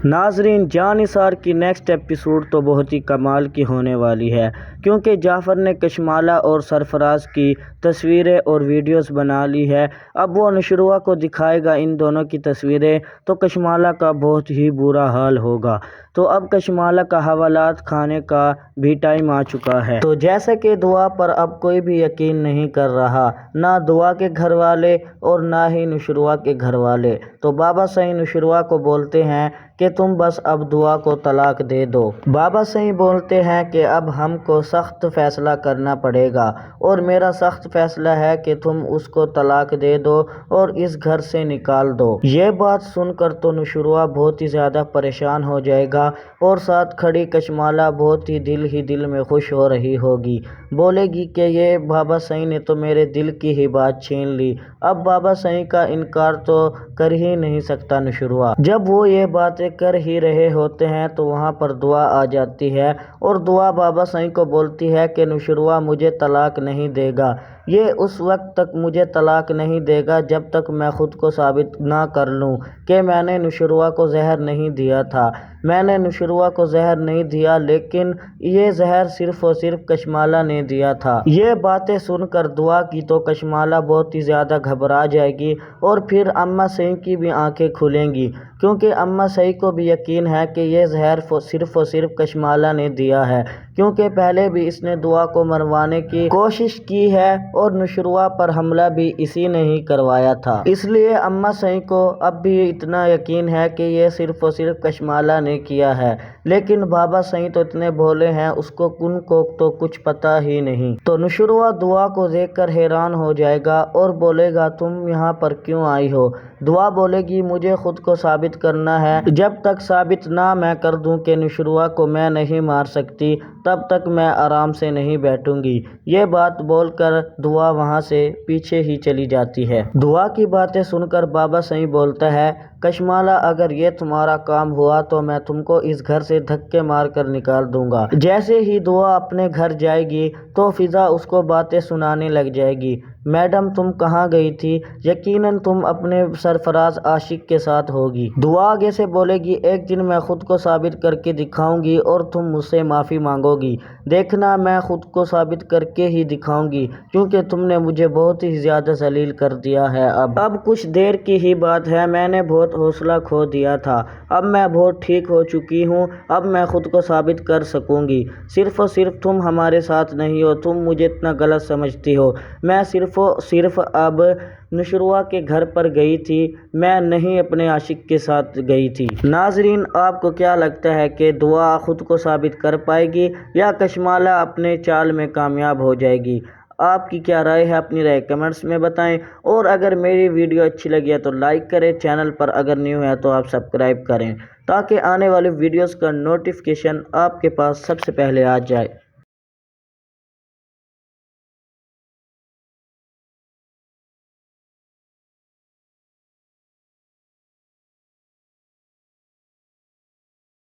ناظرین، جاں نثار کی نیکسٹ ایپیسوڈ تو بہت ہی کمال کی ہونے والی ہے، کیونکہ جعفر نے کشمالہ اور سرفراز کی تصویریں اور ویڈیوز بنا لی ہے۔ اب وہ نشروہ کو دکھائے گا ان دونوں کی تصویریں، تو کشمالہ کا بہت ہی برا حال ہوگا۔ تو اب کشمالہ کا حوالات کھانے کا بھی ٹائم آ چکا ہے۔ تو جیسے کہ دعا پر اب کوئی بھی یقین نہیں کر رہا، نہ دعا کے گھر والے اور نہ ہی نشروہ کے گھر والے۔ تو بابا سعید نشروہ کو بولتے ہیں کہ تم بس اب دعا کو طلاق دے دو۔ بابا سعید بولتے ہیں کہ اب ہم کو سخت فیصلہ کرنا پڑے گا، اور میرا سخت فیصلہ ہے کہ تم اس کو طلاق دے دو اور اس گھر سے نکال دو۔ یہ بات سن کر تو نشروہ بہت ہی زیادہ پریشان ہو جائے گا، اور ساتھ کھڑی کشمالہ بہت ہی دل میں خوش ہو رہی ہوگی، بولے گی کہ یہ بابا سعید نے تو میرے دل کی ہی بات چھین لی، اب بابا سعید کا انکار تو کر ہی نہیں سکتا نشروہ۔ جب وہ یہ باتیں کر ہی رہے ہوتے ہیں تو وہاں پر دعا آ جاتی ہے، اور دعا بابا سعید کو بولتی ہے کہ نشروہ مجھے طلاق نہیں دے گا، یہ اس وقت تک مجھے طلاق نہیں دے گا جب تک میں خود کو ثابت نہ کر لوں کہ میں نے نشروہ کو زہر نہیں دیا تھا۔ میں نے نشروہ کو زہر نہیں دیا، لیکن یہ زہر صرف اور صرف کشمالہ نے دیا تھا۔ یہ باتیں سن کر دعا کی تو کشمالہ بہت ہی زیادہ گھبرا جائے گی، اور پھر اماں سعید کی بھی آنکھیں کھلیں گی، کیونکہ اماں سعید کو بھی یقین ہے کہ یہ زہر صرف اور صرف کشمالہ نے دیا ہے، کیونکہ پہلے بھی اس نے دعا کو مروانے کی کوشش کی ہے اور نشروہ پر حملہ بھی اسی نے ہی کروایا تھا۔ اس لیے اماں سعید کو اب بھی اتنا یقین ہے کہ یہ صرف اور صرف کشمالہ نے کیا ہے، لیکن بابا سعید تو اتنے بھولے ہیں، اس کو ان کو تو کچھ پتا ہی نہیں۔ تو نشروہ دعا کو دیکھ کر حیران ہو جائے گا اور بولے گا تم یہاں پر کیوں آئی ہو؟ دعا بولے گی مجھے خود کو ثابت کرنا ہے، جب تک ثابت نہ میں کر دوں کہ نشروہ کو میں نہیں مار سکتی تب تک میں آرام سے نہیں بیٹھوں گی۔ یہ بات بول کر دعا وہاں سے پیچھے ہی چلی جاتی ہے۔ دعا کی باتیں سن کر بابا سعید بولتا ہے کشمالہ اگر یہ تمہارا کام ہوا تو میں تم کو اس گھر سے دھکے مار کر نکال دوں گا۔ جیسے ہی دعا اپنے گھر جائے گی تو فضا اس کو باتیں سنانے لگ جائے گی، میڈم تم کہاں گئی تھی؟ یقیناً تم اپنے سرفراز عاشق کے ساتھ ہوگی۔ دعا آگے سے بولے گی ایک دن میں خود کو ثابت کر کے دکھاؤں گی اور تم مجھ سے معافی مانگو گی، دیکھنا میں خود کو ثابت کر کے ہی دکھاؤں گی، کیونکہ تم نے مجھے بہت ہی زیادہ ذلیل کر دیا ہے۔ اب کچھ دیر کی ہی بات ہے، میں نے بہت حوصلہ کھو دیا تھا، اب میں بہت ٹھیک ہو چکی ہوں، اب میں خود کو ثابت کر سکوں گی۔ صرف اور صرف تم ہمارے ساتھ نہیں ہو، تم مجھے اتنا غلط سمجھتی ہو، میں صرف اور صرف اب نشروہ کے گھر پر گئی تھی، میں نہیں اپنے عاشق کے ساتھ گئی تھی۔ ناظرین، آپ کو کیا لگتا ہے کہ دعا خود کو ثابت کر پائے گی یا کشمالہ اپنے چال میں کامیاب ہو جائے گی؟ آپ کی کیا رائے ہے؟ اپنی رائے کمنٹس میں بتائیں، اور اگر میری ویڈیو اچھی لگی ہے تو لائک کریں، چینل پر اگر نیو ہے تو آپ سبسکرائب کریں، تاکہ آنے والی ویڈیوز کا نوٹیفیکیشن آپ کے پاس سب سے پہلے آ جائے۔